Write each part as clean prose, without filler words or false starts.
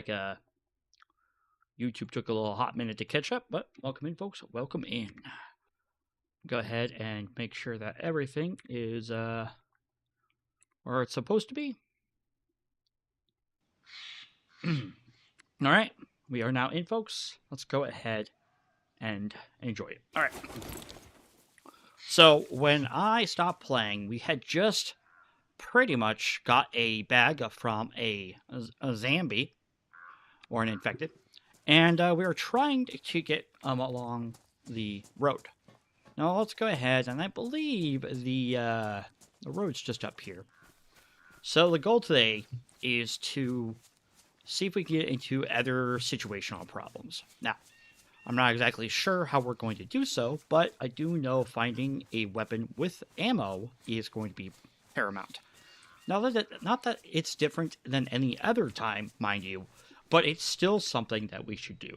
YouTube took a little hot minute to catch up, but welcome in, folks. Welcome in. Go ahead and make sure that everything is where it's supposed to be. All right, we are now in, folks. Let's go ahead and enjoy it. All right. So when I stopped playing, we had just pretty much got a bag from a zombie or an infected, and we were trying to get along the road. Now let's go ahead, and I believe the road's just up here. So the goal today is to see if we can get into other situational problems. Now, I'm not exactly sure how we're going to do so, but I do know finding a weapon with ammo is going to be paramount. Now, not that it's different than any other time, mind you, but it's still something that we should do.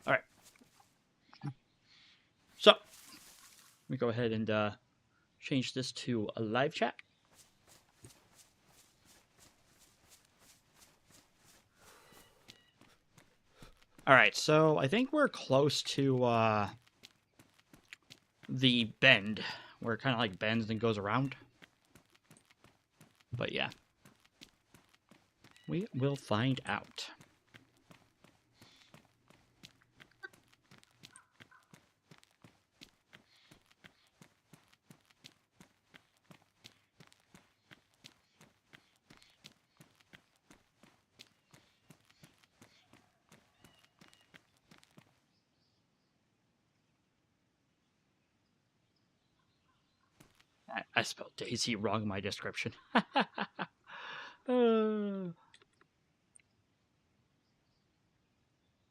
All right. So, let me go ahead and change this to a live chat. All right, so I think we're close to the bend, where it kind of like bends and goes around. But yeah, we will find out. I spelled DayZ wrong in my description. There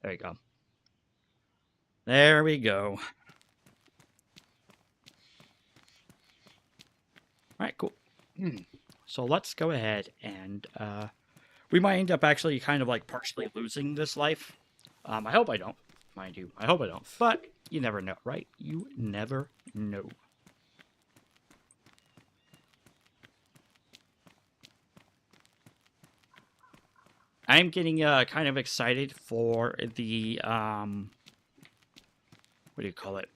you go. There we go. All right, cool. So let's go ahead and we might end up actually kind of like partially losing this life. I hope I don't, mind you. I hope I don't, but you never know, right? You never know. I'm getting kind of excited for the what do you call it?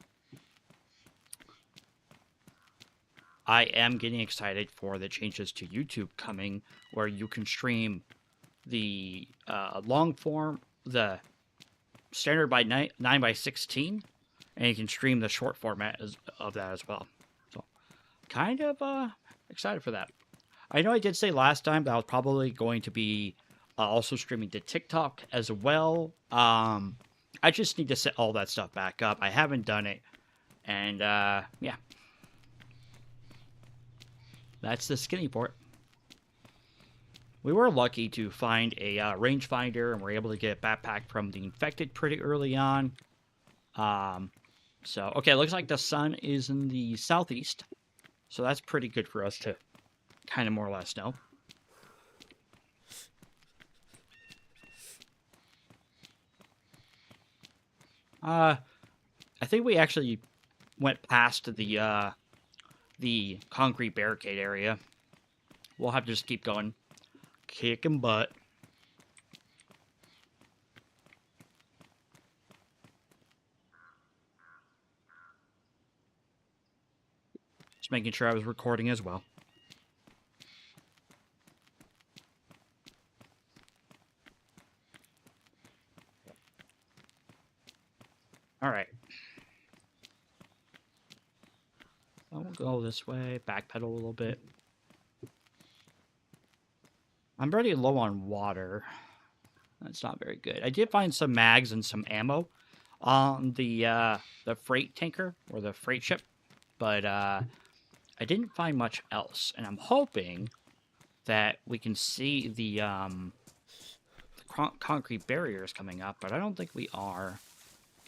I am getting excited for the changes to YouTube coming, where you can stream the long form, the standard by 9:16, and you can stream the short format of that as well. So, kind of excited for that. I know I did say last time that I was probably going to be also streaming to TikTok as well. I just need to set all that stuff back up. I haven't done it, and yeah, that's the skinny port. We were lucky to find a rangefinder, and we're able to get a backpack from the infected pretty early on. So, okay, it looks like the sun is in the southeast, so that's pretty good for us to kind of more or less know. I think we actually went past the concrete barricade area. We'll have to just keep going. Kicking butt. Just making sure I was recording as well. All right. So we'll go this way, backpedal a little bit. I'm pretty low on water. That's not very good. I did find some mags and some ammo on the freight tanker or the freight ship, but I didn't find much else. And I'm hoping that we can see the concrete barriers coming up, but I don't think we are.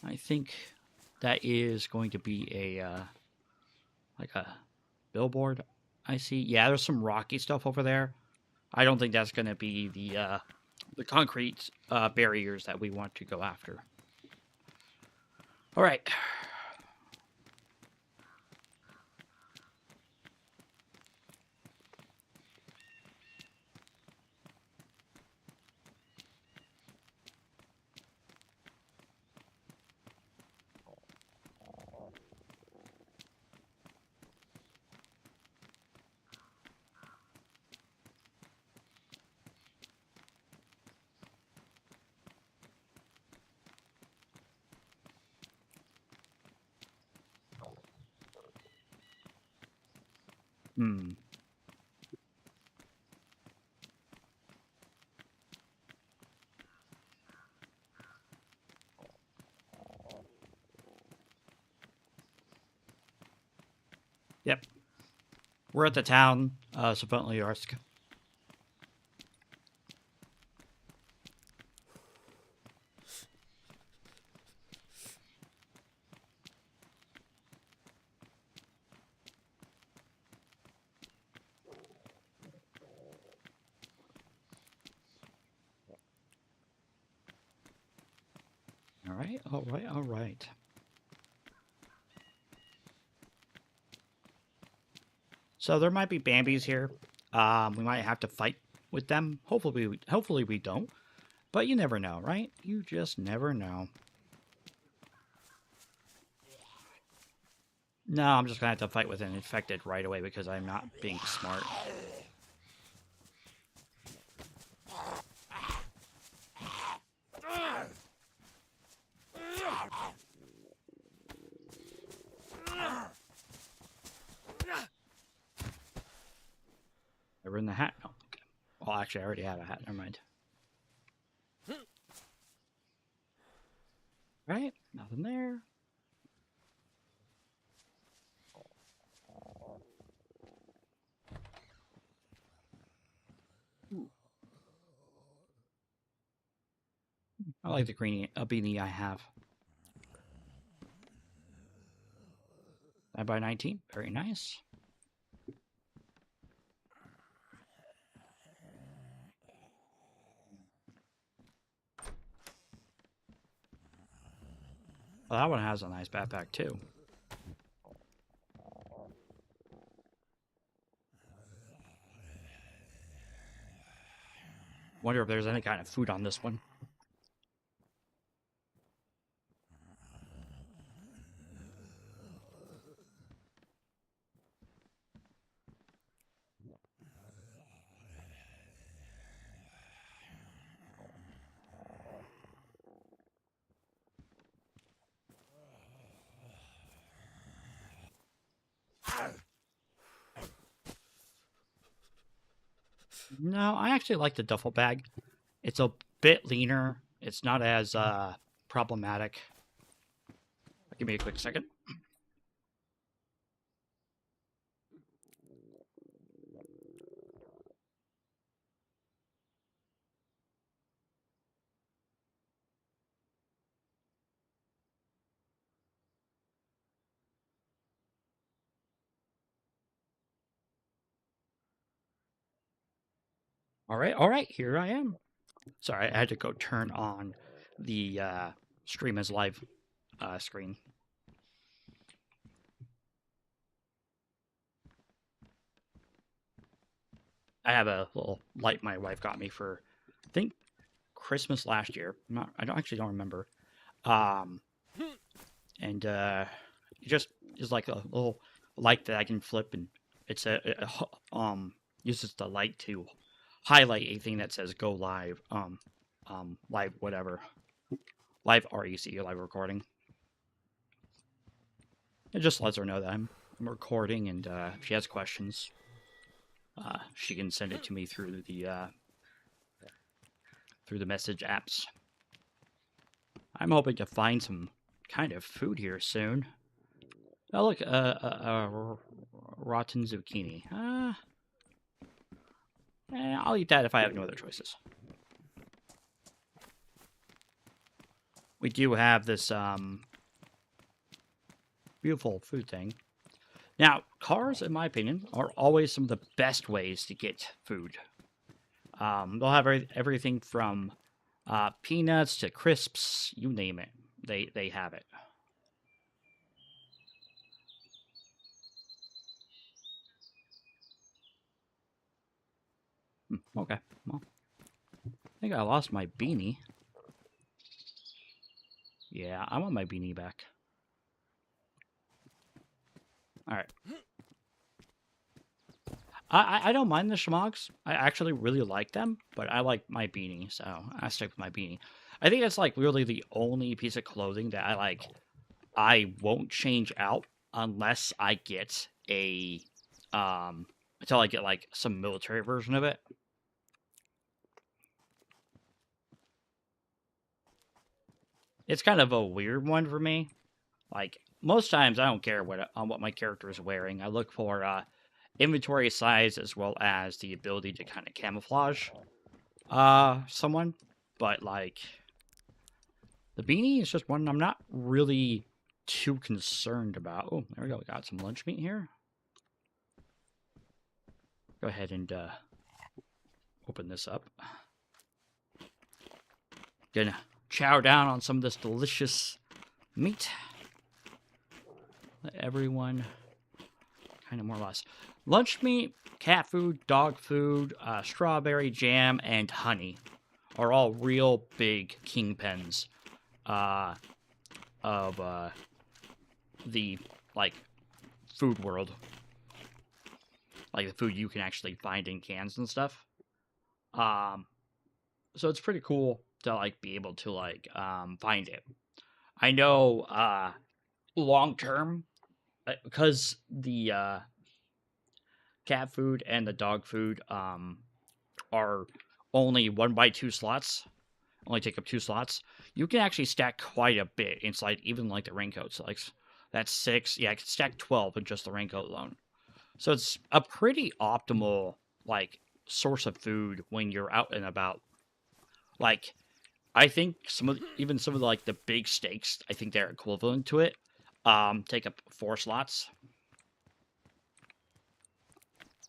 I think that is going to be a like a billboard. I see. Yeah, there's some rocky stuff over there. I don't think that's going to be the concrete barriers that we want to go after. All right. Hmm. Yep. We're at the town, Savantliarsk. All right, all right, all right. So there might be Bambis here. We might have to fight with them. Hopefully we don't. But you never know, right? You just never know. No, I'm just gonna have to fight with an infected right away because I'm not being smart. Ever in the hat? No. Okay. Well, actually, I already have a hat. Never mind. Right? Nothing there. I like the green beanie I have. 9 by 19. Very nice. Well, that one has a nice backpack, too. Wonder if there's any kind of food on this one. No, I actually like the duffel bag. It's a bit leaner. It's not as problematic. Give me a quick second. All right, here I am. Sorry, I had to go turn on the stream as live screen. I have a little light my wife got me for, I think, Christmas last year. I don't actually don't remember. And it just is like a little light that I can flip, and it's uses the light to highlight anything that says "Go live," live whatever, live REC, live recording. It just lets her know that I'm recording, and if she has questions, she can send it to me through the message apps. I'm hoping to find some kind of food here soon. Oh look, rotten zucchini. I'll eat that if I have no other choices. We do have this beautiful food thing. Now, cars, in my opinion, are always some of the best ways to get food. They'll have everything from peanuts to crisps, you name it. They have it. Okay, well, I think I lost my beanie. Yeah, I want my beanie back. All right. I don't mind the schmogs. I actually really like them, but I like my beanie, so I stick with my beanie. I think it's like really the only piece of clothing that I won't change out unless I get a until I get like some military version of it. It's kind of a weird one for me. Like most times, I don't care what my character is wearing. I look for inventory size as well as the ability to kind of camouflage someone. But like the beanie is just one I'm not really too concerned about. Oh, there we go. We got some lunch meat here. Go ahead and open this up. Gonna chow down on some of this delicious meat. Let everyone kind of more or less. Lunch meat, cat food, dog food, strawberry jam, and honey are all real big kingpins of the like food world. Like the food you can actually find in cans and stuff. So it's pretty cool to like be able to like find it. I know long term, because the cat food and the dog food are only 1x2 slots, only take up 2 slots. You can actually stack quite a bit inside, even like the raincoat. So like that's 6. Yeah, I can stack 12 in just the raincoat alone. So it's a pretty optimal like source of food when you're out and about. Like I think some of the, like the big steaks, I think they're equivalent to it. Take up 4 slots.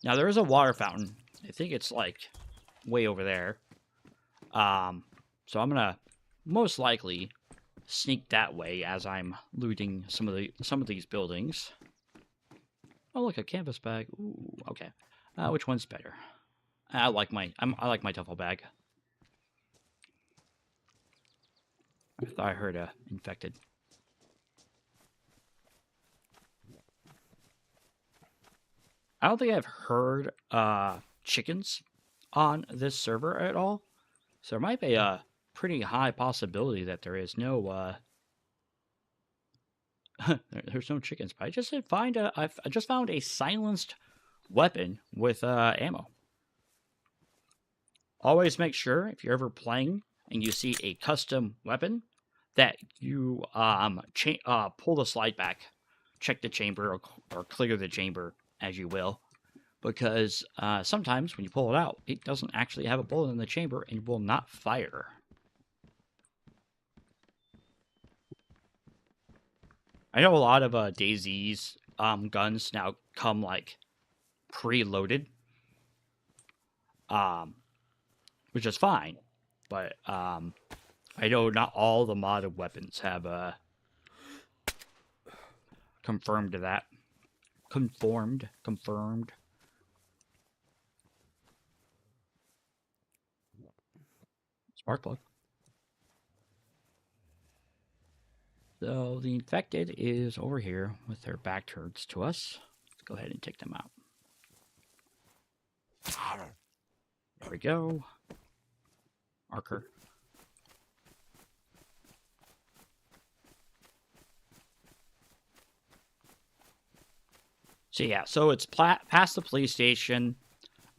Now there is a water fountain. I think it's like way over there. So I'm gonna most likely sneak that way as I'm looting some of these buildings. Oh look, a canvas bag. Ooh, okay. Which one's better? I like my duffel bag. I thought I heard a infected. I don't think I've heard chickens on this server at all. So there might be a pretty high possibility that there is no there's no chickens. But I just did find I just found a silenced weapon with ammo. Always make sure if you're ever playing and you see a custom weapon that you pull the slide back, check the chamber or clear the chamber as you will, because sometimes when you pull it out, it doesn't actually have a bullet in the chamber and will not fire. I know a lot of DayZ's guns now come like preloaded, which is fine, but I know not all the modded weapons have confirmed to that. Confirmed. Spark plug. So the infected is over here with their back turns to us. Let's go ahead and take them out. There we go. Marker. So yeah, so it's past the police station.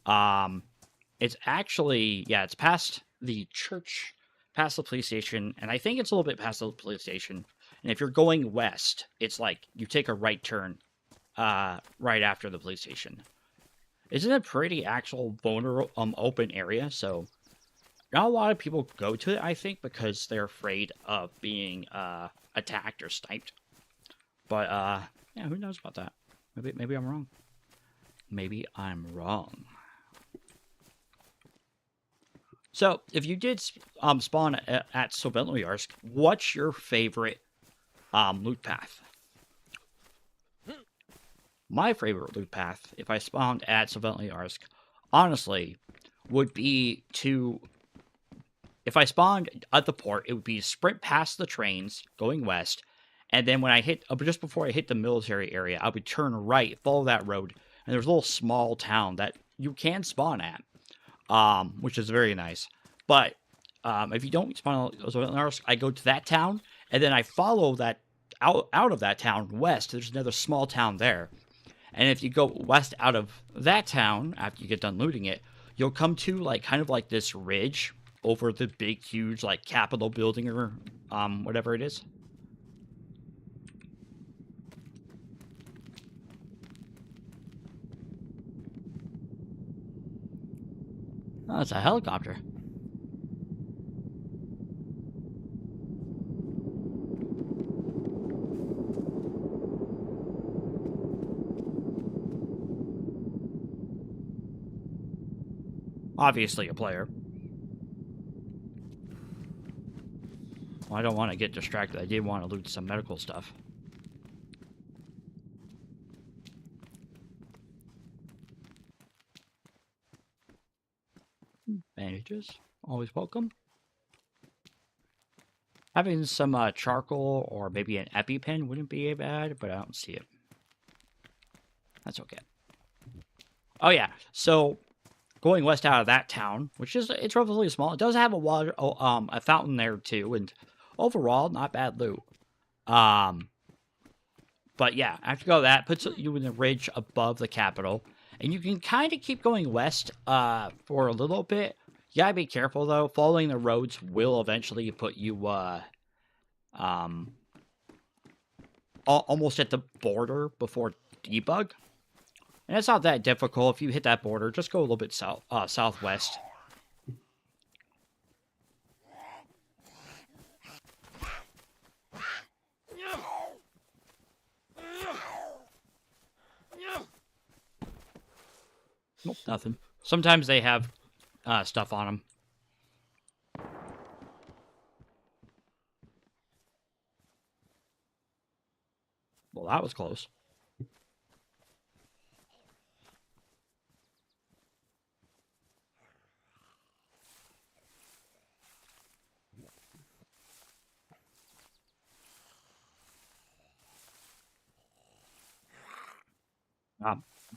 It's actually, yeah, it's past the church, past the police station, and I think it's a little bit past the police station. And if you're going west, it's like you take a right turn right after the police station. It's in a pretty actual vulnerable, open area, so not a lot of people go to it, I think, because they're afraid of being attacked or sniped. But yeah, who knows about that? Maybe I'm wrong. Maybe I'm wrong. So, if you did spawn at Soventloyarsk, what's your favorite loot path? My favorite loot path, if I spawned at Soventloyarsk, honestly, would be to... If I spawned at the port, it would be sprint past the trains going west, and then when I hit, just before I hit the military area, I would turn right, follow that road, and there's a little small town that you can spawn at, which is very nice. But if you don't spawn at I go to that town, and then I follow that out of that town west. There's another small town there, And if you go west out of that town, after you get done looting it, you'll come to, like, kind of like this ridge over the big, huge, like, Capitol building or, whatever it is. Oh, it's a helicopter. Obviously a player. Well, I don't want to get distracted. I did want to loot some medical stuff. Bandages. Always welcome. Having some charcoal or maybe an EpiPen wouldn't be bad, but I don't see it. That's okay. Oh, yeah. So, going west out of that town, which is, it's relatively small. It does have a fountain there, too. And overall, not bad loot. But yeah, after you go that, puts you in the ridge above the Capitol. And you can kind of keep going west for a little bit. You gotta be careful, though. Following the roads will eventually put you almost at the border before debug. And it's not that difficult. If you hit that border, just go a little bit southwest. Nope, nothing. Sometimes they have stuff on them. Well, that was close.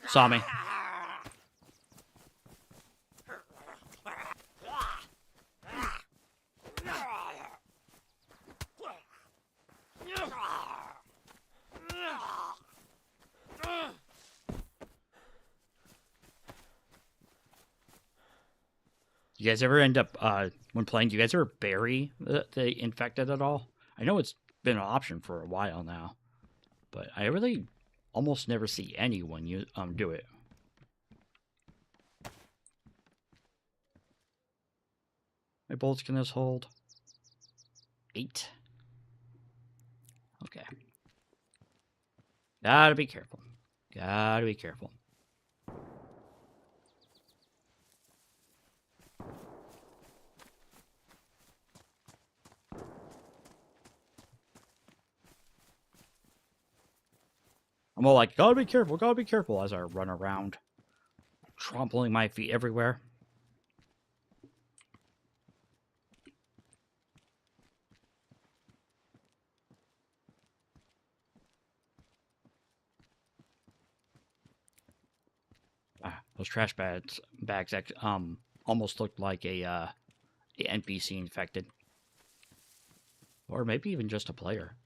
Saw me. You guys ever end up, when playing, do you guys ever bury the infected at all? I know it's been an option for a while now, but I really almost never see anyone do it. My bullets can this hold? 8. Okay. Gotta be careful. Gotta be careful. I'm all like, gotta be careful as I run around, trampling my feet everywhere. Those trash bags almost looked like a NPC infected. Or maybe even just a player.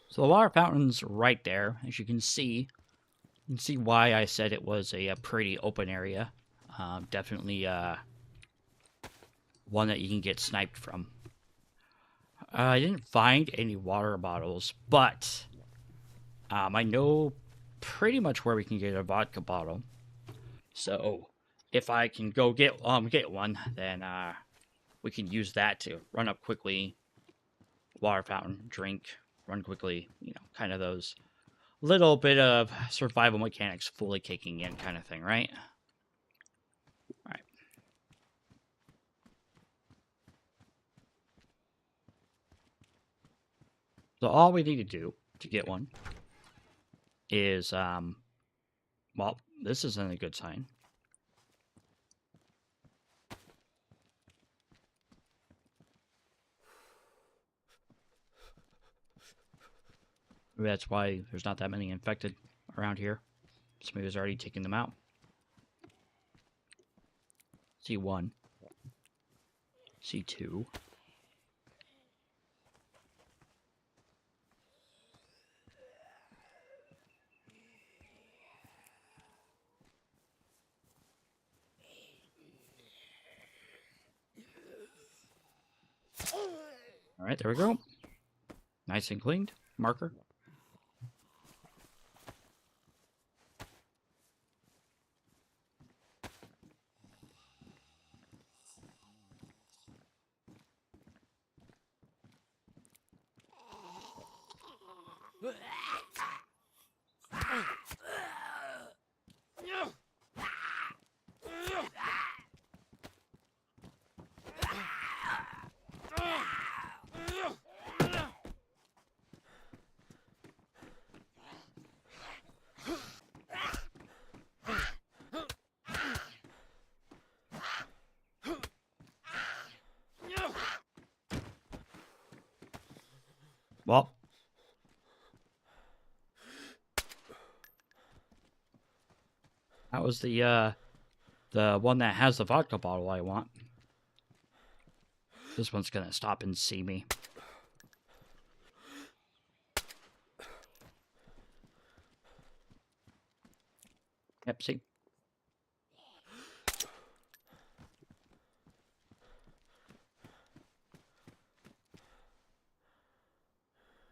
So the water fountain's right there, as you can see. You can see why I said it was a pretty open area. Definitely one that you can get sniped from. I didn't find any water bottles, but I know pretty much where we can get a vodka bottle. So if I can go get one, then we can use that to run up quickly, water fountain, drink, run quickly, you know, kind of those little bit of survival mechanics fully kicking in kind of thing, right? All right. So all we need to do to get one is, well, this isn't a good sign. Maybe that's why there's not that many infected around here. Somebody was already taking them out. See one. C2. All right, there we go. Nice and cleaned. Marker. Well, that was the one that has the vodka bottle I want. This one's gonna stop and see me. Yep, see.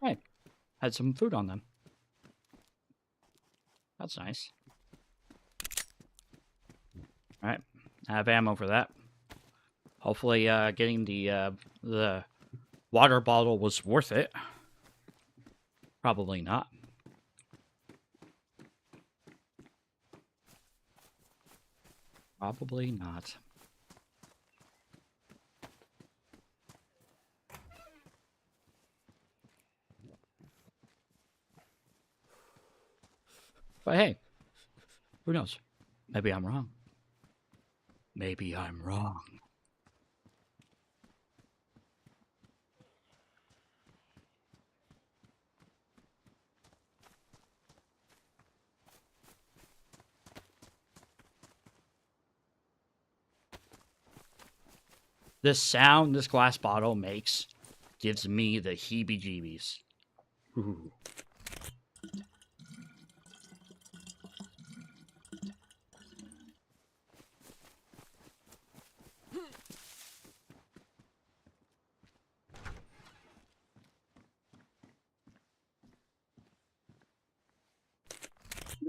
Right. Had some food on them. That's nice. Alright. I have ammo for that. Hopefully getting the water bottle was worth it. Probably not. Probably not. But hey, who knows? Maybe I'm wrong. Maybe I'm wrong. This sound this glass bottle makes gives me the heebie-jeebies. Ooh.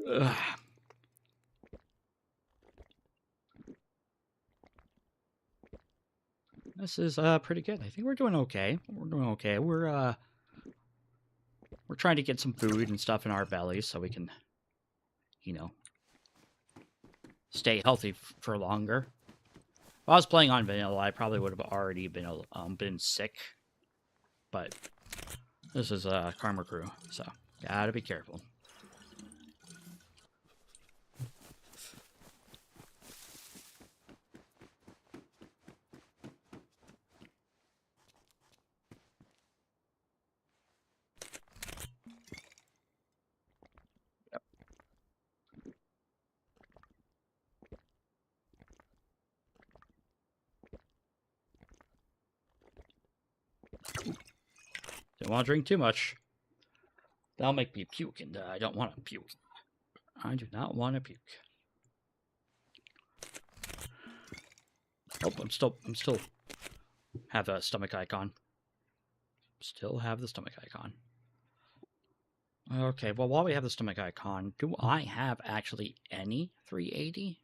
Ugh. This is pretty good. I think we're doing okay. We're doing okay. We're trying to get some food and stuff in our bellies so we can, you know, stay healthy for longer. If I was playing on vanilla, I probably would have already been sick. But this is Karma Crew, so gotta be careful. Don't want to drink too much. That'll make me puke, and I don't want to puke. I do not want to puke. Oh, I'm still have a stomach icon. Still have the stomach icon. Okay, well, while we have the stomach icon, do I have actually any 380?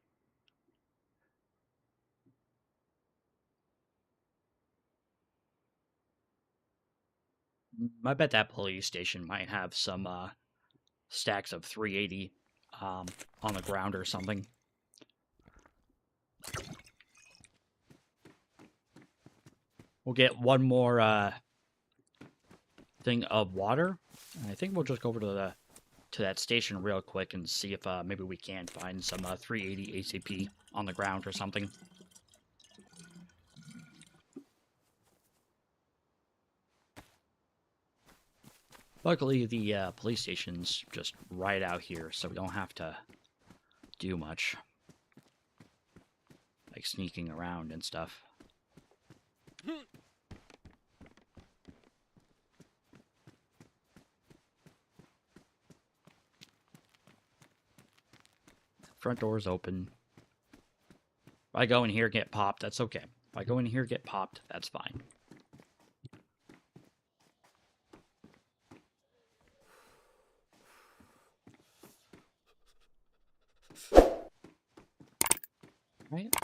I bet that police station might have some stacks of 380 on the ground or something. We'll get one more thing of water. And I think we'll just go over to that station real quick and see if maybe we can find some 380 ACP on the ground or something. Luckily, the police station's just right out here, so we don't have to do much. Like sneaking around and stuff. Front door's open. If I go in here, get popped, that's okay. If I go in here, get popped, that's fine. Right?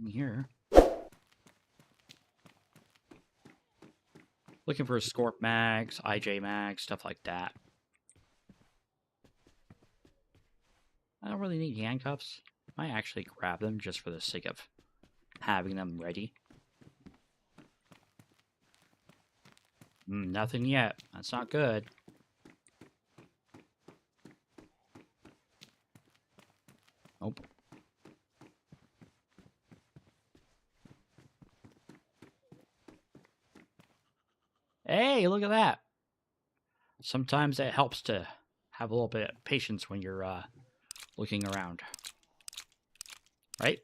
In here. Looking for Scorp mags, IJ mags, stuff like that. I don't really need handcuffs. Might actually grab them just for the sake of having them ready. Nothing yet. That's not good. Nope. Hey, look at that. Sometimes it helps to have a little bit of patience when you're looking around. Right?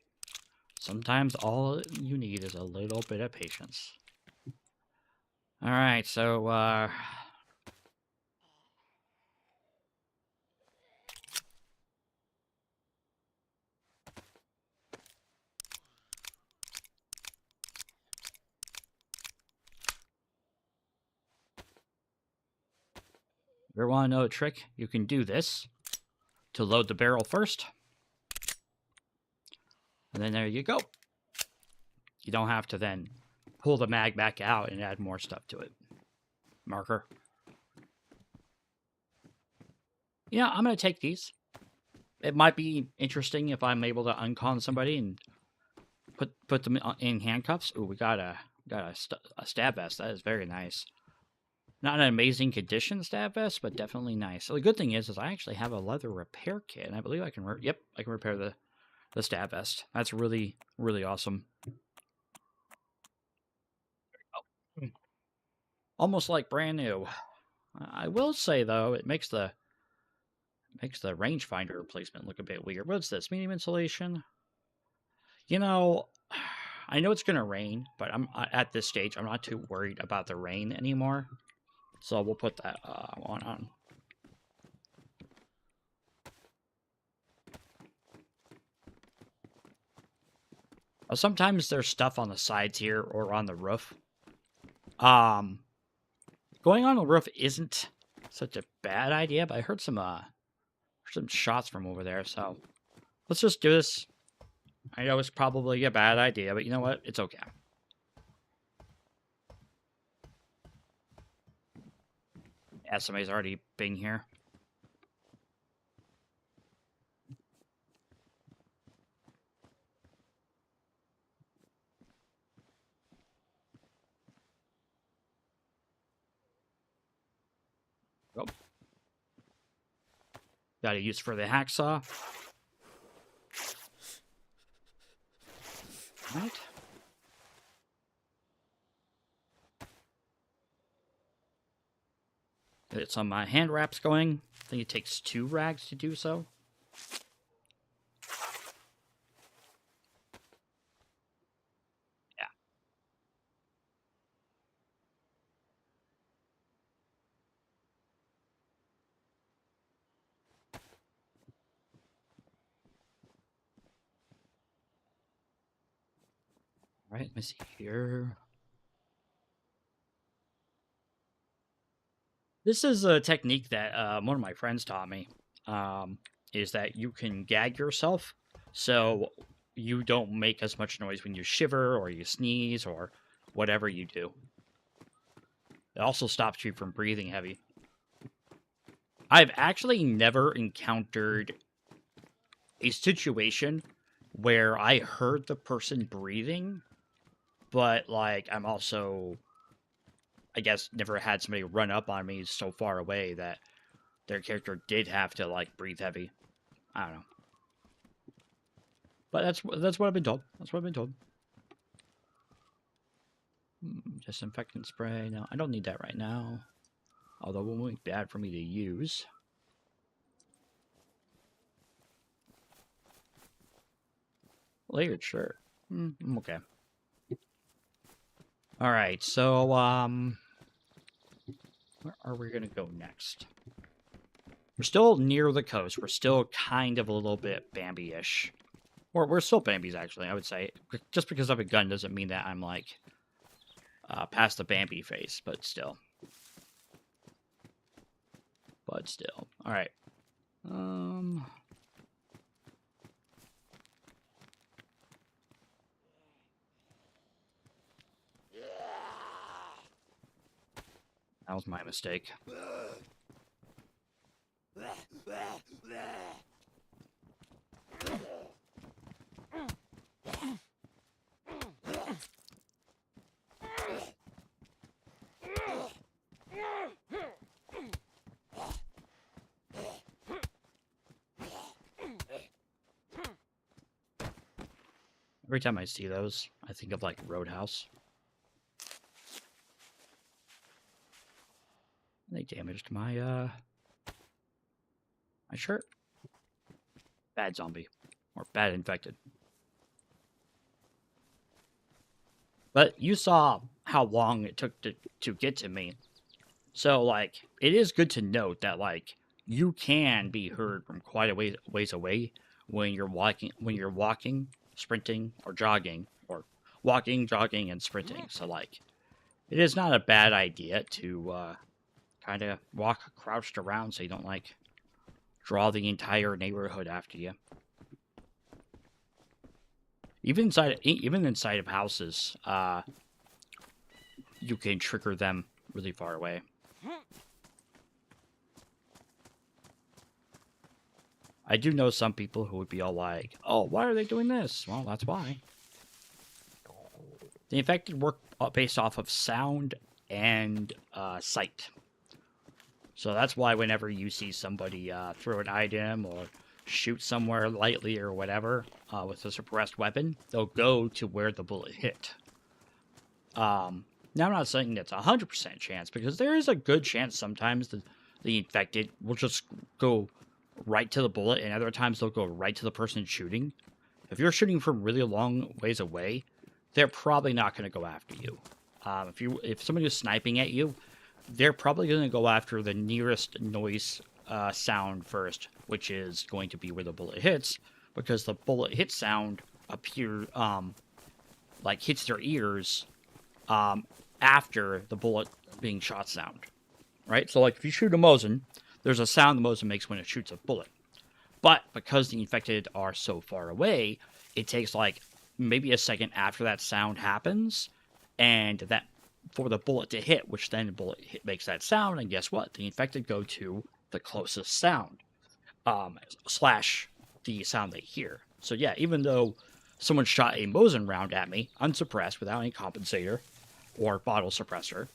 Sometimes all you need is a little bit of patience. Alright, so, if you want to know a trick, you can do this to load the barrel first. And then there you go. You don't have to then pull the mag back out and add more stuff to it. Marker. Yeah, I'm going to take these. It might be interesting if I'm able to uncon somebody and put them in handcuffs. Ooh, we got a stab vest. That is very nice. Not an amazing condition stab vest, but definitely nice. So the good thing is I actually have a leather repair kit, and I believe I can. Yep, I can repair the stab vest. That's really, really awesome. Oh. Almost like brand new. I will say though, it makes the rangefinder replacement look a bit weird. What's this? Medium insulation. You know, I know it's gonna rain, but I'm at this stage. I'm not too worried about the rain anymore. So we'll put that one on. Sometimes there's stuff on the sides here or on the roof. Going on the roof isn't such a bad idea, but I heard some shots from over there, so let's just do this. I know it's probably a bad idea, but you know what? It's okay. Yeah, somebody's already been here. Oh. Got a use for the hacksaw. Right. Get some hand wraps going. I think it takes 2 rags to do so. Yeah. All right, let me see here. This is a technique that one of my friends taught me. Is that you can gag yourself so you don't make as much noise when you shiver or you sneeze or whatever you do. It also stops you from breathing heavy. I've actually never encountered a situation where I heard the person breathing, but like I'm also, I guess, never had somebody run up on me so far away that their character did have to like breathe heavy. I don't know. But that's what I've been told. That's what I've been told. Disinfectant spray. No, I don't need that right now. Although it won't be bad for me to use. Layered shirt. Okay. All right, so, where are we gonna go next? We're still near the coast. We're still kind of a little bit Bambi-ish. Or we're still Bambis, actually, I would say. Just because I have a gun doesn't mean that I'm, like, past the Bambi phase, but still. All right. That was my mistake. Every time I see those, I think of, like, Roadhouse. They damaged my, my shirt. Bad zombie. Or bad infected. But you saw how long it took to get to me. So, like, it is good to note that, like, you can be heard from quite a ways away when you're walking, sprinting, or jogging, or walking, jogging, and sprinting. So, like, it is not a bad idea to kind of walk crouched around so you don't, like, draw the entire neighborhood after you. Even inside of houses, you can trigger them really far away. I do know some people who would be all like, "Oh, why are they doing this?" Well, that's why. The infected work based off of sound and sight. So that's why whenever you see somebody throw an item or shoot somewhere lightly or whatever with a suppressed weapon, they'll go to where the bullet hit. Now, I'm not saying that's a 100% chance, because there is a good chance sometimes the infected will just go right to the bullet, and other times they'll go right to the person shooting. If you're shooting from really long ways away, they're probably not going to go after you. If somebody is sniping at you, they're probably going to go after the nearest noise sound first, which is going to be where the bullet hits, because the bullet hit sound hits their ears after the bullet being shot sound, right? So, like, if you shoot a Mosin, there's a sound the Mosin makes when it shoots a bullet. But because the infected are so far away, it takes, like, maybe a second after that sound happens, and that for the bullet to hit, which then the bullet makes that sound, and guess what? The infected go to the closest sound, slash the sound they hear. So yeah, even though someone shot a Mosin round at me, unsuppressed, without any compensator or bottle suppressor,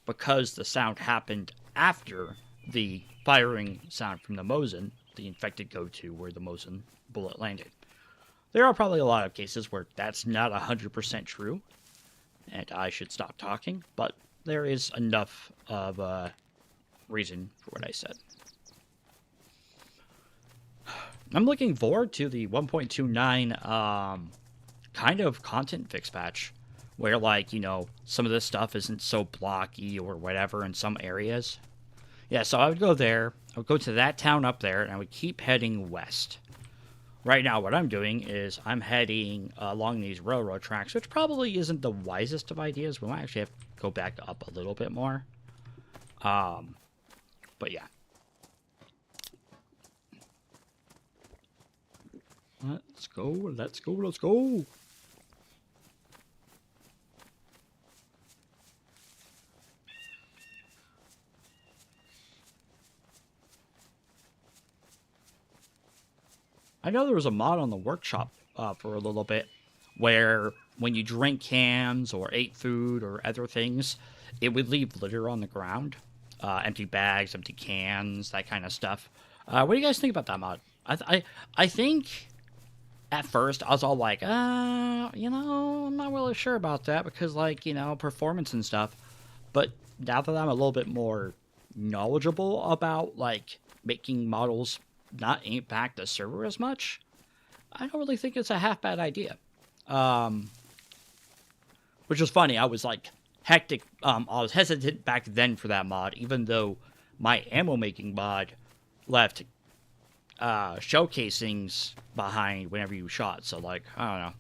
because the sound happened after the firing sound from the Mosin, the infected go to where the Mosin bullet landed. There are probably a lot of cases where that's not 100% true, and I should stop talking, but there is enough of a reason for what I said. I'm looking forward to the 1.29 kind of content fix patch, where, like, you know, some of this stuff isn't so blocky or whatever in some areas. Yeah, so I would go there, I would go to that town up there, and I would keep heading west. Right now, what I'm doing is I'm heading along these railroad tracks, which probably isn't the wisest of ideas. We might actually have to go back up a little bit more. But yeah. Let's go, let's go, let's go. I know there was a mod on the workshop for a little bit where when you drink cans or ate food or other things, it would leave litter on the ground. Empty bags, empty cans, that kind of stuff. What do you guys think about that mod? I think at first I was all like, I'm not really sure about that because, like, performance and stuff. But now that I'm a little bit more knowledgeable about, like, making models not impact the server as much, I don't really think it's a half bad idea. Um, which was funny. I was like hectic. I was hesitant back then for that mod, even though my ammo making mod left shell casings behind whenever you shot. So like, I don't know.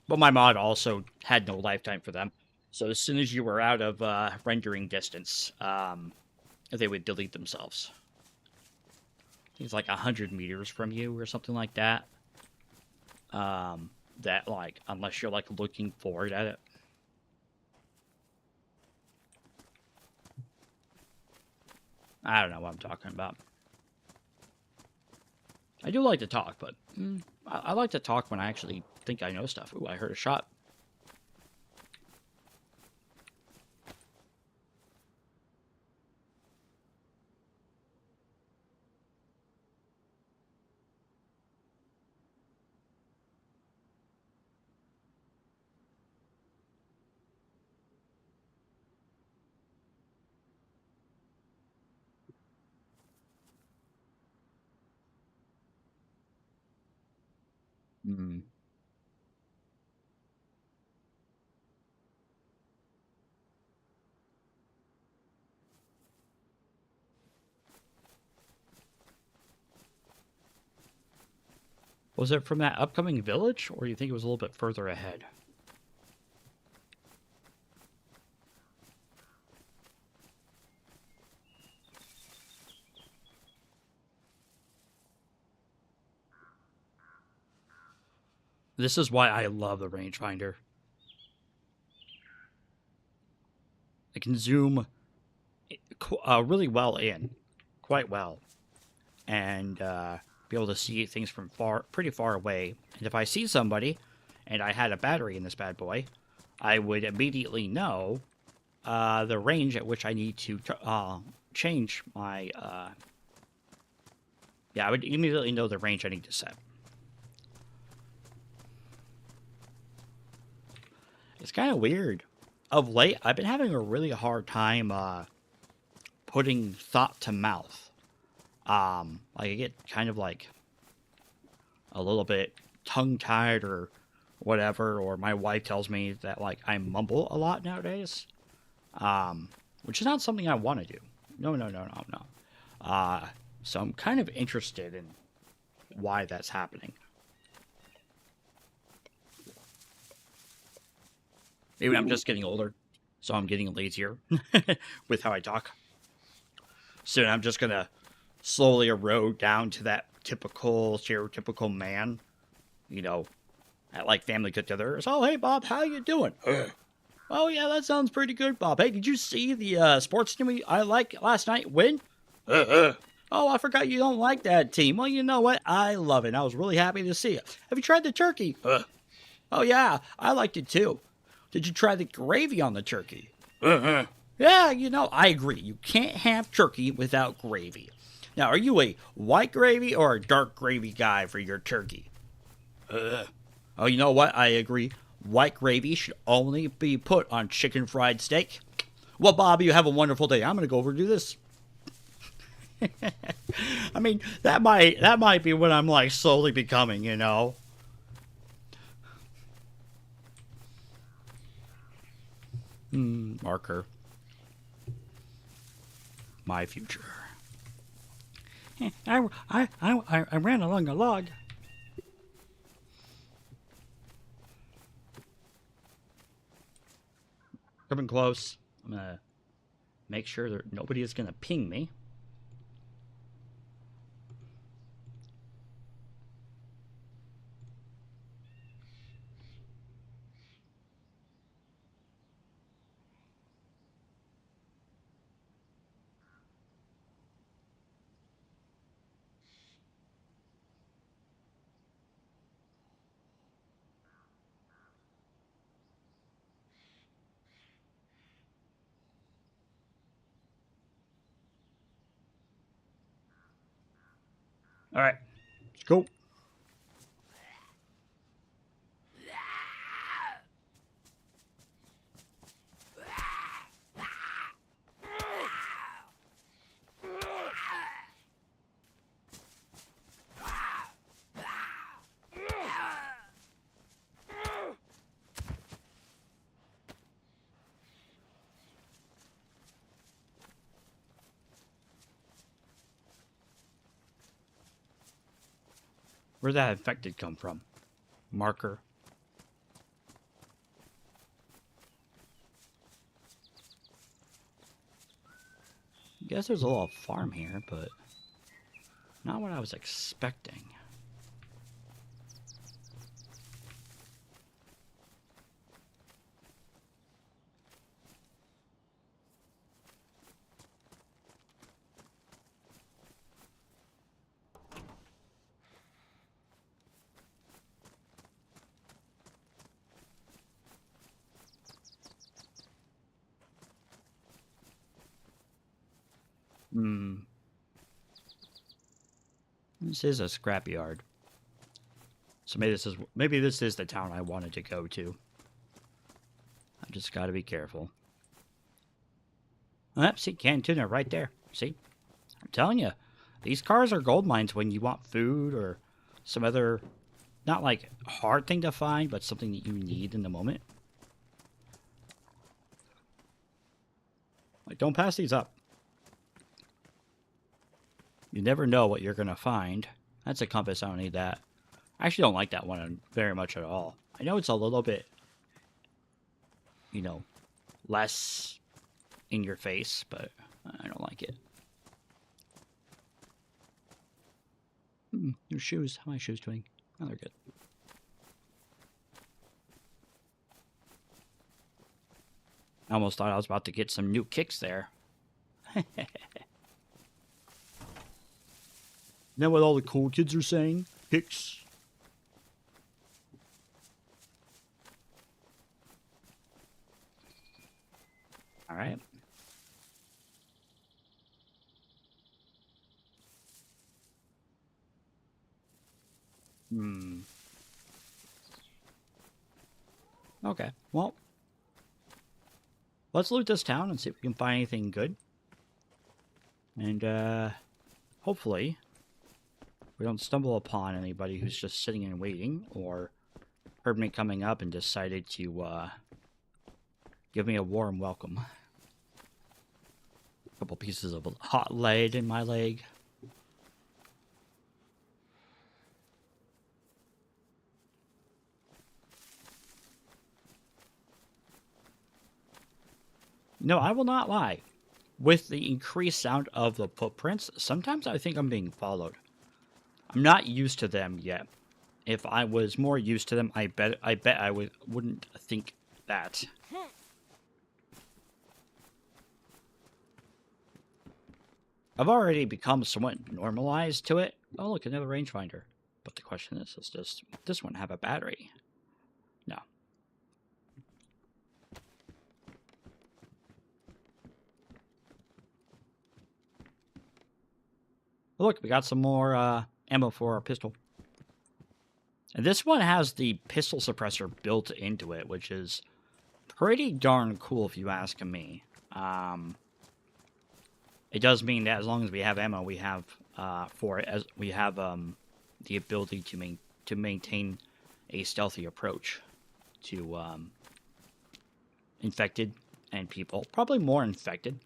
But my mod also had no lifetime for them. So as soon as you were out of rendering distance, they would delete themselves. It's like 100 meters from you or something like that. That like, unless you're like looking forward at it. I don't know what I'm talking about. I do like to talk, but I like to talk when I actually think I know stuff. Ooh, I heard a shot. Hmm. Was it from that upcoming village, or do you think it was a little bit further ahead? This is why I love the rangefinder. I can zoom really well in, quite well, and be able to see things from pretty far away. And if I see somebody, and I had a battery in this bad boy, I would immediately know the range at which I need to change my. Yeah, I would immediately know the range I need to set. It's kind of weird. Of late, I've been having a really hard time putting thought to mouth. Like I get kind of like a little bit tongue tied or whatever, or my wife tells me that like I mumble a lot nowadays. Which is not something I want to do. No, no, no, no, no. So I'm kind of interested in why that's happening. Maybe I'm just getting older, so I'm getting lazier with how I talk. So I'm just gonna slowly erode down to that typical, stereotypical man, you know, at like family get-togethers. Oh, hey, Bob, how you doing? Oh, yeah, that sounds pretty good, Bob. Hey, did you see the sports team I like last night win? Oh, I forgot you don't like that team. Well, you know what? I love it. I was really happy to see it. Have you tried the turkey? Oh, yeah, I liked it too. Did you try the gravy on the turkey? Yeah, you know, I agree. You can't have turkey without gravy. Now, are you a white gravy or a dark gravy guy for your turkey? Oh, you know what? I agree. White gravy should only be put on chicken fried steak. Well, Bob, you have a wonderful day. I'm going to go over and do this. I mean, that might be what I'm like slowly becoming, you know. Marker. My future. I ran along a log. Coming close. I'm gonna make sure that nobody is gonna ping me. All right, let's go. Where'd that infected come from? Marker. I guess there's a little farm here, but not what I was expecting. This is a scrapyard. So maybe this is the town I wanted to go to. I just gotta be careful. Oh, see, canned tuna right there. See? I'm telling you, these cars are gold mines when you want food or some other, not like hard thing to find, but something that you need in the moment. Like, don't pass these up. You never know what you're gonna find. That's a compass, I don't need that. I actually don't like that one very much at all. I know it's a little bit, you know, less in your face, but I don't like it. Your shoes. How are my shoes doing? Oh, they're good. I almost thought I was about to get some new kicks there. Know what all the cool kids are saying? Kicks. All right. Okay. Well, let's loot this town and see if we can find anything good. And hopefully we don't stumble upon anybody who's just sitting and waiting, or heard me coming up and decided to give me a warm welcome. A couple pieces of hot lead in my leg. No, I will not lie. With the increased sound of the footprints, sometimes I think I'm being followed. I'm not used to them yet. If I was more used to them, I bet I wouldn't think that. I've already become somewhat normalized to it. Oh, look, another rangefinder. But the question is, does this one have a battery? No. Oh, look, we got some more ammo for our pistol. And this one has the pistol suppressor built into it, which is pretty darn cool if you ask me. It does mean that as long as we have ammo, we have for it, as we have the ability to maintain a stealthy approach to infected and people. Probably more infected.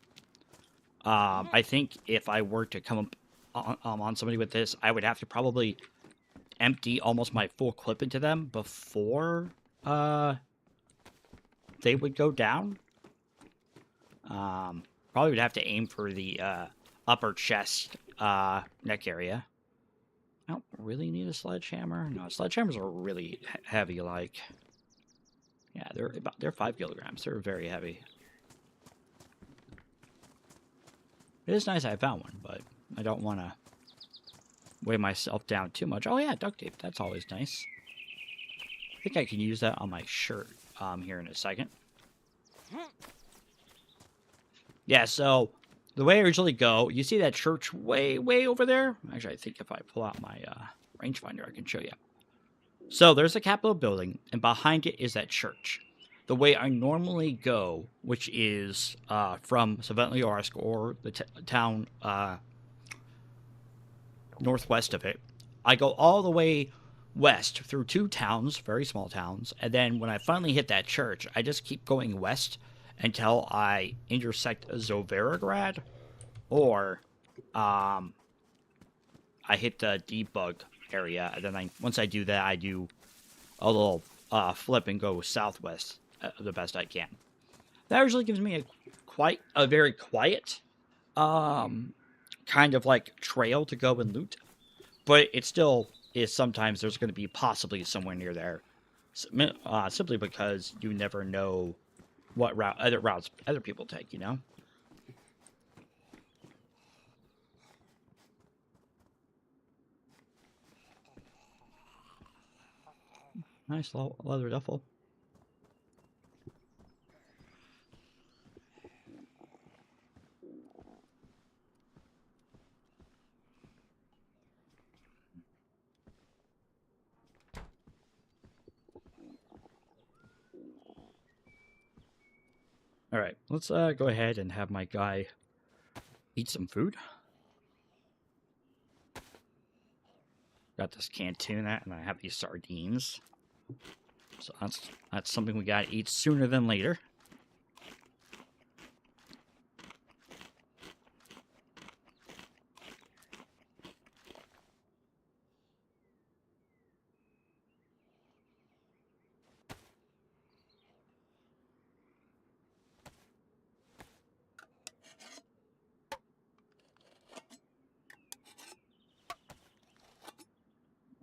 I think if I were to come up on somebody with this, I would have to probably empty almost my full clip into them before they would go down. Probably would have to aim for the upper chest neck area. I don't really need a sledgehammer. No, sledgehammers are really heavy. Like, yeah, they're 5 kilograms. They're very heavy. It is nice I found one, but I don't want to weigh myself down too much. Oh yeah, duct tape. That's always nice. I think I can use that on my shirt here in a second. Yeah, so the way I usually go, you see that church way over there? Actually, I think if I pull out my rangefinder, I can show you. So there's a Capitol building, and behind it is that church. The way I normally go, which is from Saventliorsk or the town northwest of it, I go all the way west through 2 towns, very small towns, and then when I finally hit that church, I just keep going west until I intersect Zoverograd, or I hit the debug area, and then once I do that, I do a little flip and go southwest the best I can. That usually gives me a very quiet kind of like trail to go and loot, but it still is sometimes there's going to be possibly somewhere near there, simply because you never know what routes other people take, you know? Nice leather duffel. All right, let's go ahead and have my guy eat some food. Got this canned tuna, and I have these sardines. So that's something we gotta eat sooner than later.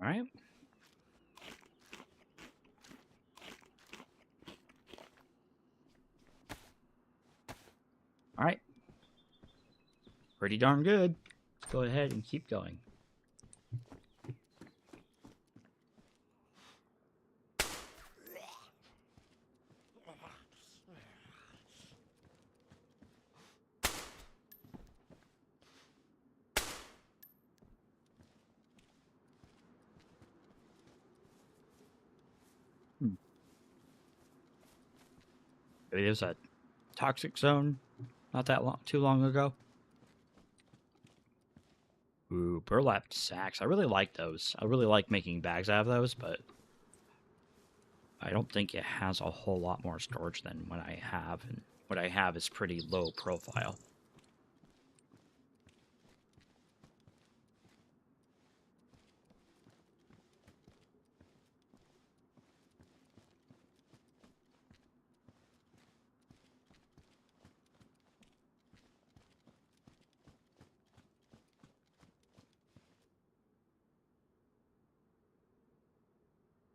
All right. All right. Pretty darn good. Let's go ahead and keep going. It is a toxic zone not that too long ago. Ooh, burlap sacks. I really like those. I really like making bags out of those, but I don't think it has a whole lot more storage than what I have, and what I have is pretty low profile.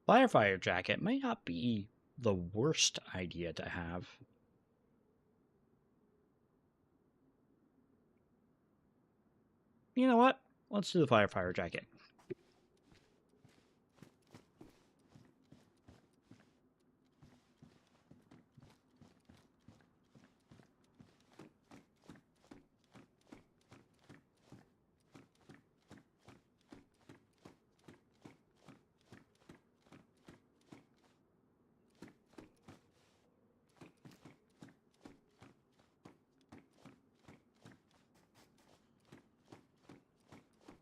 Firefighter jacket may not be the worst idea to have. You know what? Let's do the firefighter jacket.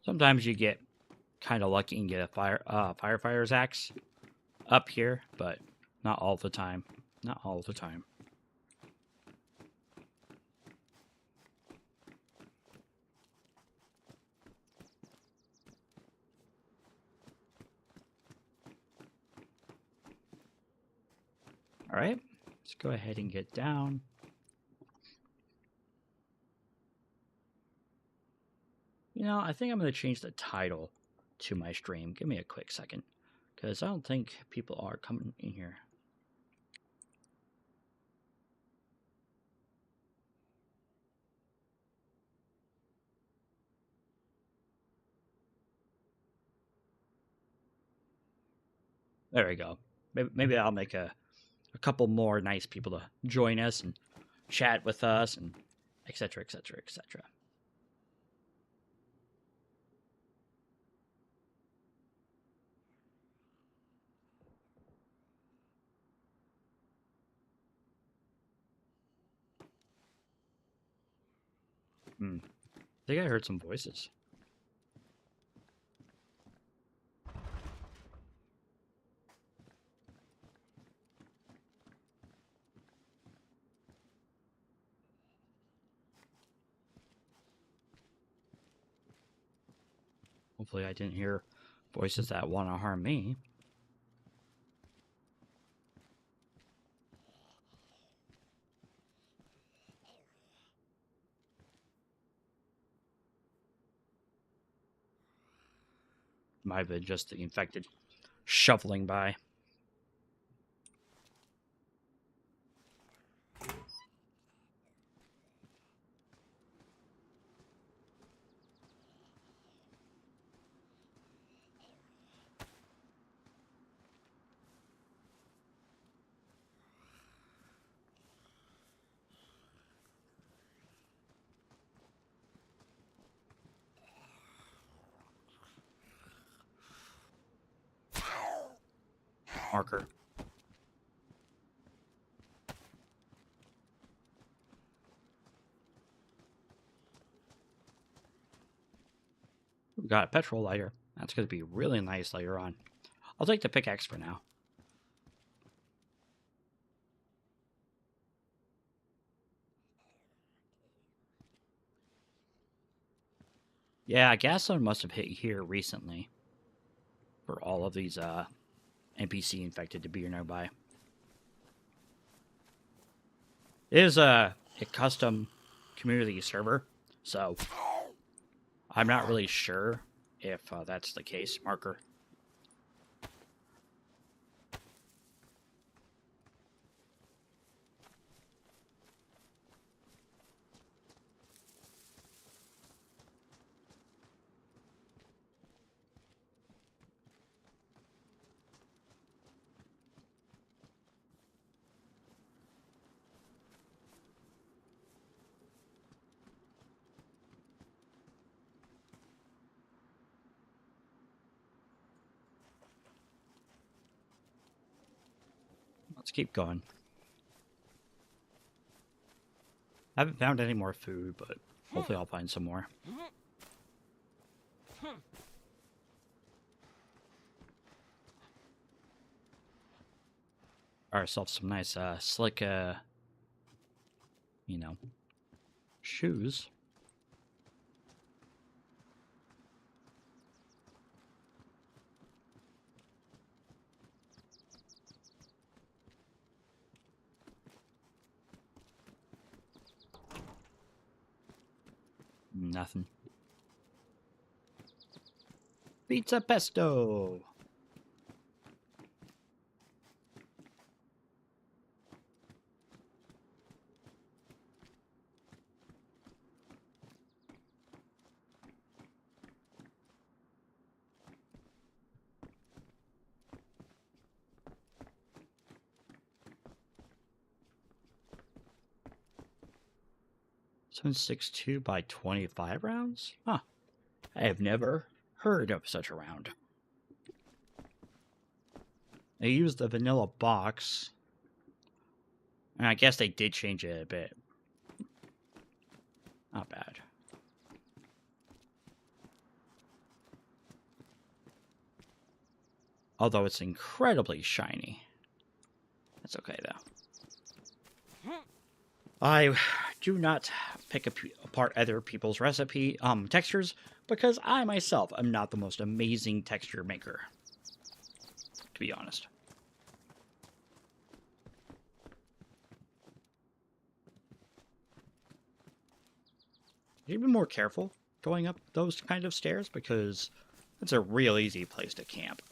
Sometimes you get kind of lucky and get a firefighter's axe up here, but not all the time. Not all the time. All right, let's go ahead and get down. You know, I think I'm going to change the title to my stream. Give me a quick second, because I don't think people are coming in here. There we go. Maybe I'll make a couple more nice people to join us and chat with us and etc. etc. etc. I think I heard some voices. Hopefully I didn't hear Voices that want to harm me. Might have been just the infected shuffling by. Marker. We got a petrol lighter. That's going to be really nice later on. I'll take the pickaxe for now. Yeah, a gas zone must have hit here recently for all of these NPC infected to be nearby. It is a custom community server, so I'm not really sure if that's the case. Marker. Let's keep going. I haven't found any more food, but hopefully I'll find some more. Ourselves some nice slick you know, shoes. Nothing. Pizza pesto. .762 by 25 rounds? Huh. I have never heard of such a round. They used the vanilla box. And I guess they did change it a bit. Not bad. Although it's incredibly shiny. That's okay, though. I do not pick apart other people's recipe textures because I myself am not the most amazing texture maker, to be honest. You be more careful going up those kind of stairs because it's a real easy place to camp.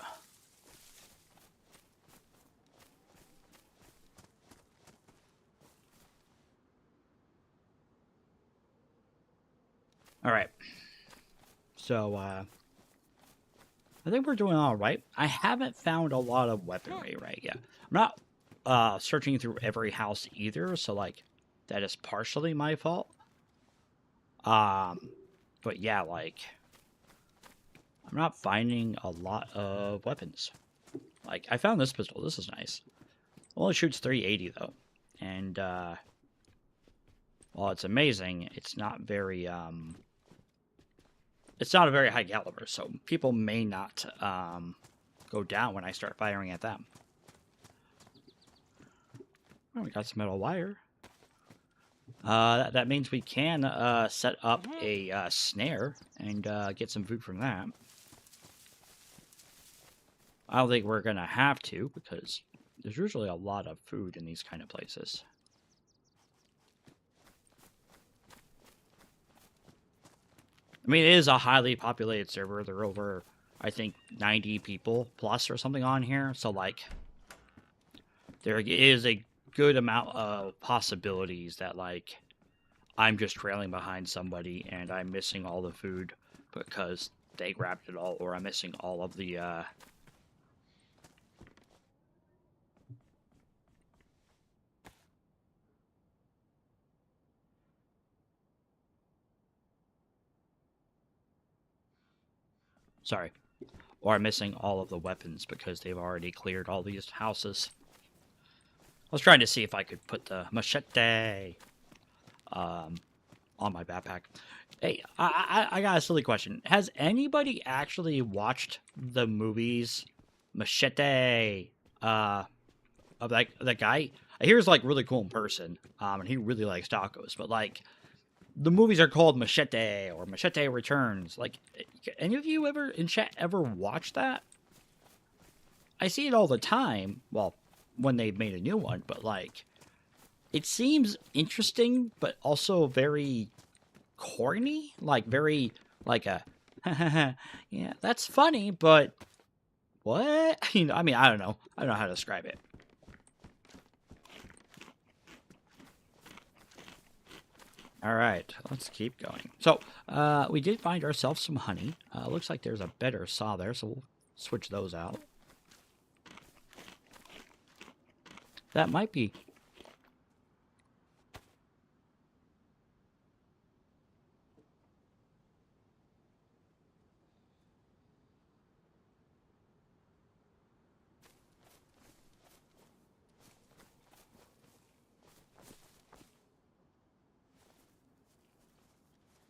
All right. So, I think we're doing all right. I haven't found a lot of weaponry right yet. I'm not searching through every house either, so, like, that is partially my fault. But yeah, like, I'm not finding a lot of weapons. Like, I found this pistol. This is nice. Only shoots 380, though. And, while it's amazing, it's not very, it's not a very high caliber, so people may not go down when I start firing at them. Oh, we got some metal wire. That means we can set up a snare and get some food from that. I don't think we're gonna have to, because there's usually a lot of food in these kind of places. I mean, it is a highly populated server. There are over, I think, 90 people plus or something on here. So, like, there is a good amount of possibilities that, like, I'm just trailing behind somebody and I'm missing all the food because they grabbed it all, or I'm missing all of the, sorry. Or I'm missing all of the weapons because they've already cleared all these houses. I was trying to see if I could put the machete on my backpack. Hey, I got a silly question. Has anybody actually watched the movies Machete of that guy? I hear he's like really cool in person, and he really likes tacos. But like, the movies are called Machete or Machete Returns. Like, any of you ever in chat ever watched that? I see it all the time. Well, when they made a new one, but like, it seems interesting, but also very corny. Like very like a, yeah, that's funny, but what? You know, I mean, I don't know. I don't know how to describe it. All right, let's keep going. So, we did find ourselves some honey. Looks like there's a better saw there, so we'll switch those out. That might be.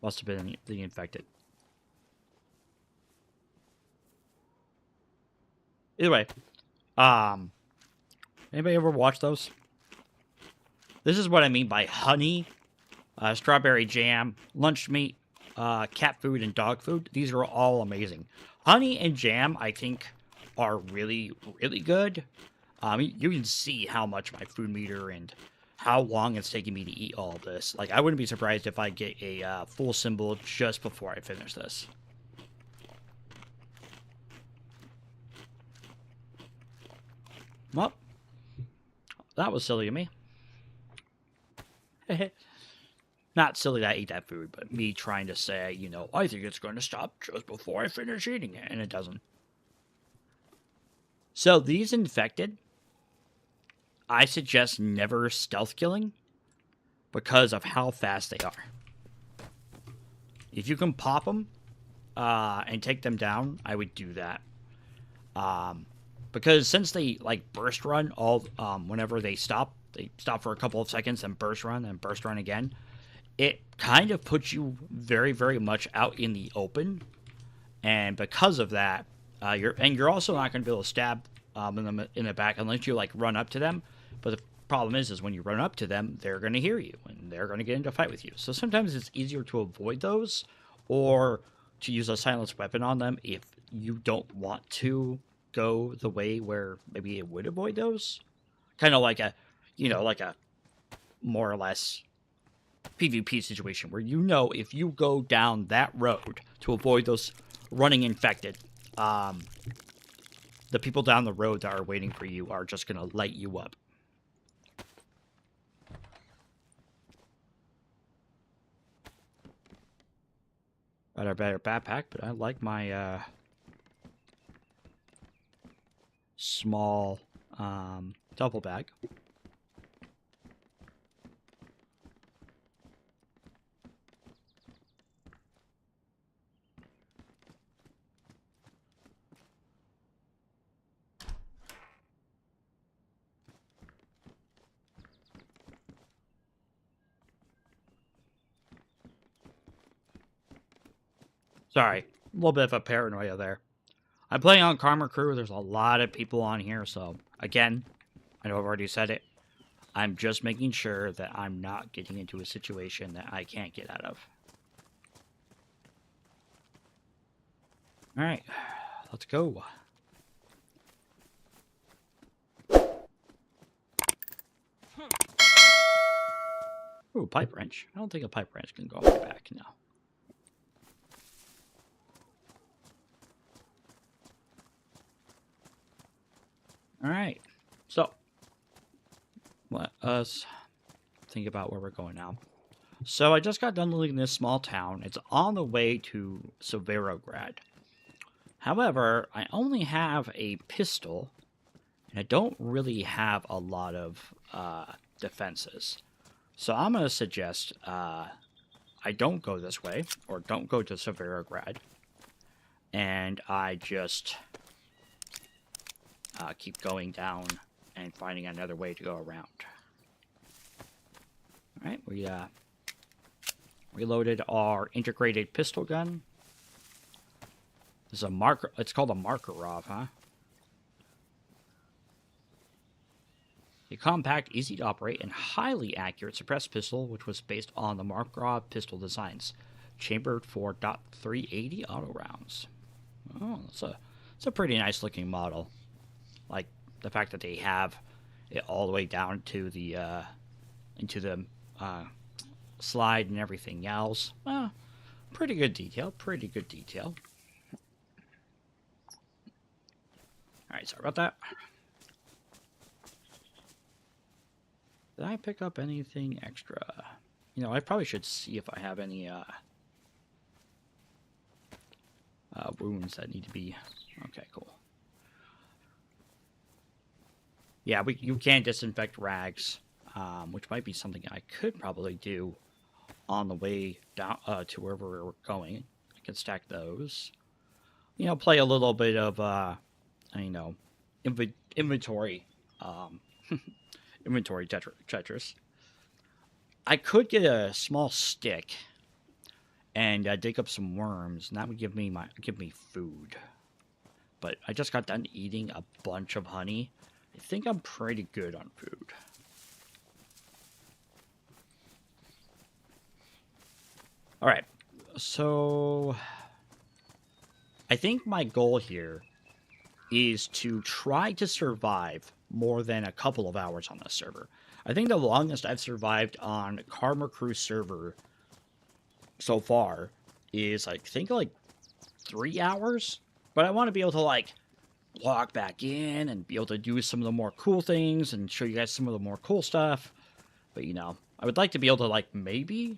Must have been the infected. Either way, anybody ever watch those? This is what I mean by honey, strawberry jam, lunch meat, cat food, and dog food. These are all amazing. Honey and jam, I think, are really, really good. You can see how much my food meter and how long it's taking me to eat all of this. Like, I wouldn't be surprised if I get a full symbol just before I finish this. Well, that was silly of me. Not silly that I ate that food, but me trying to say, you know, I think it's going to stop just before I finish eating it, and it doesn't. So these infected, I suggest never stealth killing because of how fast they are. If you can pop them and take them down, I would do that. Because since they like burst run all whenever they stop for a couple of seconds and burst run again. It kind of puts you very, very much out in the open, and because of that, you're also not going to be able to stab in the back unless you like run up to them. But the problem is when you run up to them, they're going to hear you and they're going to get into a fight with you. So sometimes it's easier to avoid those, or to use a silenced weapon on them if you don't want to go the way where maybe it would avoid those. Kind of like a, like a more or less PvP situation where if you go down that road to avoid those running infected, the people down the road that are waiting for you are just going to light you up. Got a better backpack, but I like my small duffel bag. Sorry, a little bit of a paranoia there. I'm playing on Karma Crew. There's a lot of people on here, so again, I know I've already said it. I'm just making sure that I'm not getting into a situation that I can't get out of. Alright, let's go. pipe wrench. I don't think a pipe wrench can go on my back, no. Alright. So, let us think about where we're going now. So, I just got done living in this small town. It's on the way to Severograd. However, I only have a pistol, and I don't really have a lot of defenses. So I'm going to suggest I don't go this way, or don't go to Severograd, and I just keep going down and finding another way to go around. Alright, we reloaded our integrated pistol gun. This is a marker. It's called a Makarov, huh? A compact, easy to operate, and highly accurate suppressed pistol, which was based on the Makarov pistol designs, chambered for .380 auto rounds. Oh, it's a pretty nice looking model. Like the fact that they have it all the way down to the into the slide and everything else. Pretty good detail. Pretty good detail. Alright, sorry about that. Did I pick up anything extra? You know, I probably should see if I have any wounds that need to be... Okay, cool. Yeah, you can disinfect rags, which might be something I could probably do on the way down to wherever we're going. I can stack those. You know, play a little bit of, you know, inventory, inventory Tetris. I could get a small stick and dig up some worms, and that would give me food. But I just got done eating a bunch of honey. I think I'm pretty good on food. All right, so I think my goal here is to try to survive more than a couple of hours on this server. I think the longest I've survived on Karma Crew server so far is, I think, like 3 hours. But I want to be able to, like, log back in and be able to do some of the more cool things and show you guys some of the more cool stuff. But, you know, I would like to be able to, like, maybe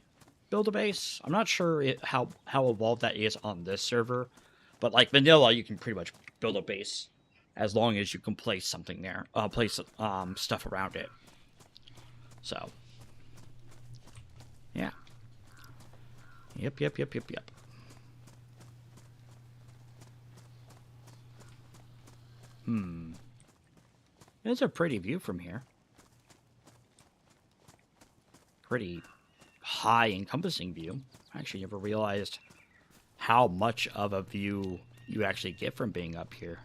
build a base. I'm not sure how evolved that is on this server. But, like, vanilla, you can pretty much build a base as long as you can place something there. Place stuff around it. So, yeah. Yep. It's a pretty view from here. Pretty high encompassing view. I actually never realized how much of a view you actually get from being up here.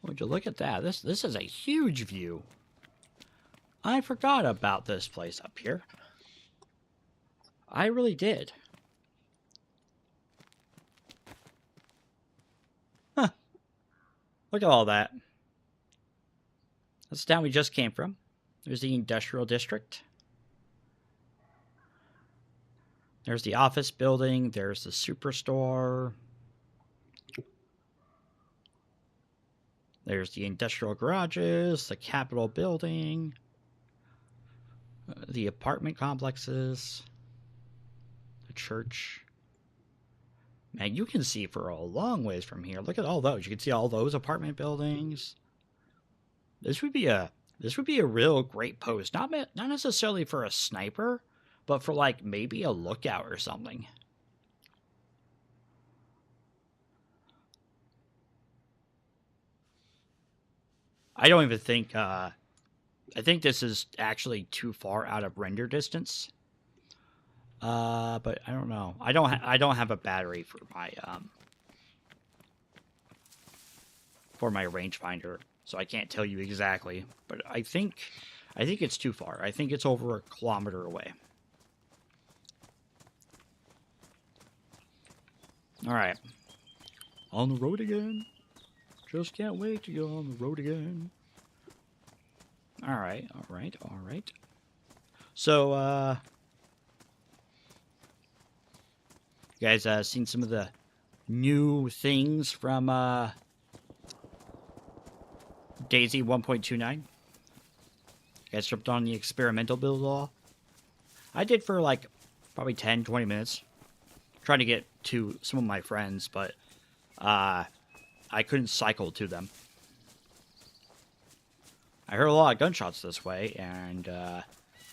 Would you look at that? This is a huge view. I forgot about this place up here. I really did. Huh. Look at all that. That's the town we just came from. There's the industrial district. There's the office building. There's the superstore. There's the industrial garages, the Capitol building, the apartment complexes, the church. Man, you can see for a long ways from here. Look at all those. You can see all those apartment buildings. This would be a real great post. Not necessarily for a sniper, but for, like, maybe a lookout or something. I don't even think, I think this is actually too far out of render distance. But I don't know. I don't have a battery for my rangefinder, so I can't tell you exactly. But I think it's too far. I think it's over a kilometer away. All right, on the road again. Just can't wait to go on the road again. All right. So, you guys seen some of the new things from DayZ 1.29? You guys jumped on the experimental build at all? I did for like probably 10, 20 minutes. Trying to get to some of my friends, but I couldn't cycle to them. I heard a lot of gunshots this way, and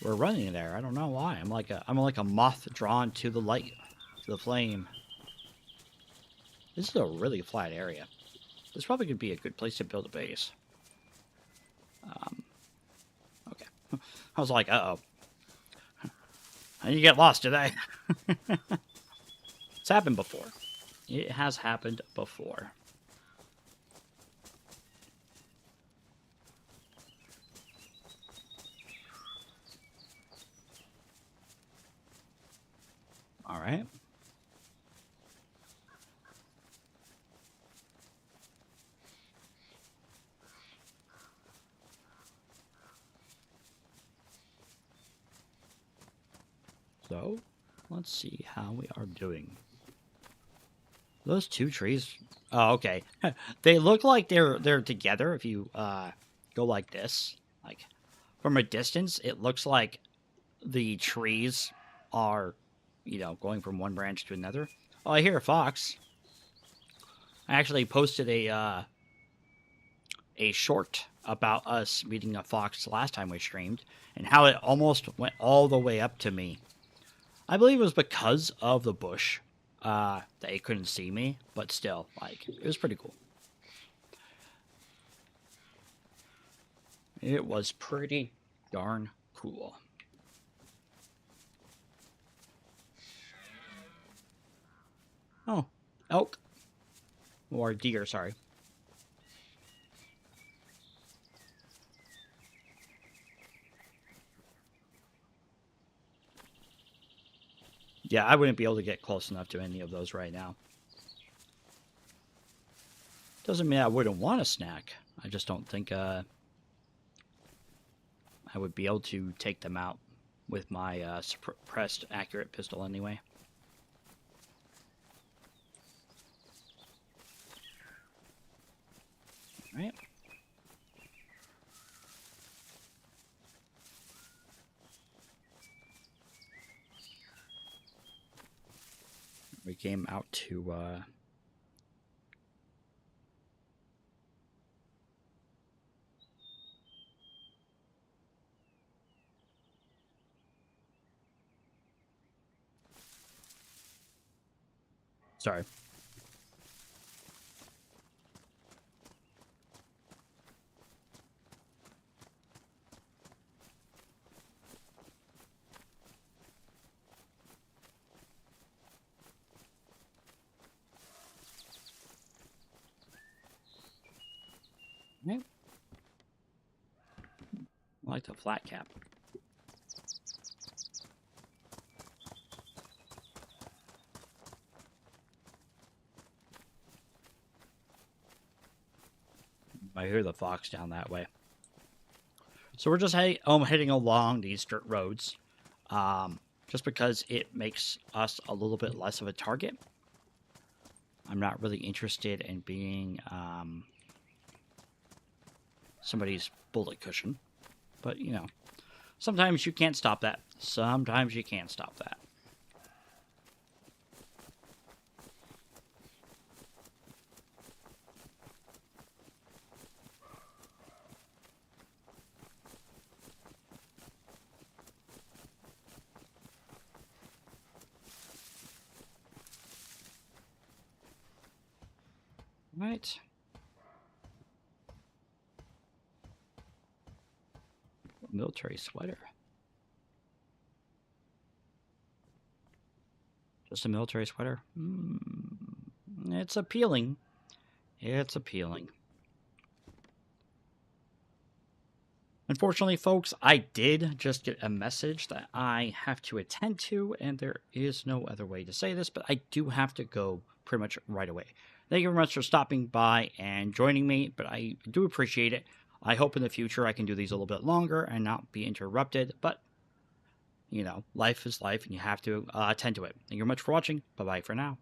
we're running there. I don't know why. I'm like a moth drawn to the light, to the flame. This is a really flat area. This probably could be a good place to build a base. Okay. I was like, uh-oh. I need to get lost today. It's happened before. It has happened before. All right. So, let's see how we are doing. Those two trees. Oh, okay. They look like they're together. If you go like this, like from a distance, it looks like the trees are, going from one branch to another. Oh, I hear a fox. I actually posted a short about us meeting a fox last time we streamed, and how it almost went all the way up to me. I believe it was because of the bush. They couldn't see me, but still, like, it was pretty cool. It was pretty darn cool. Oh, elk. Or deer, sorry. Yeah, I wouldn't be able to get close enough to any of those right now. Doesn't mean I wouldn't want a snack. I just don't think I would be able to take them out with my suppressed accurate pistol anyway. All right. We came out to sorry. Right. I like the flat cap. I hear the fox down that way. So we're just heading along these dirt roads, just because it makes us a little bit less of a target. I'm not really interested in being somebody's bullet cushion, but sometimes you can't stop that. Sometimes you can't stop that. Right. Military sweater. Just a military sweater? It's appealing. It's appealing. Unfortunately, folks, I did just get a message that I have to attend to, and there is no other way to say this, but I do have to go pretty much right away. Thank you very much for stopping by and joining me, but I do appreciate it. I hope in the future I can do these a little bit longer and not be interrupted, but life is life, and you have to attend to it. Thank you very much for watching. Bye bye for now.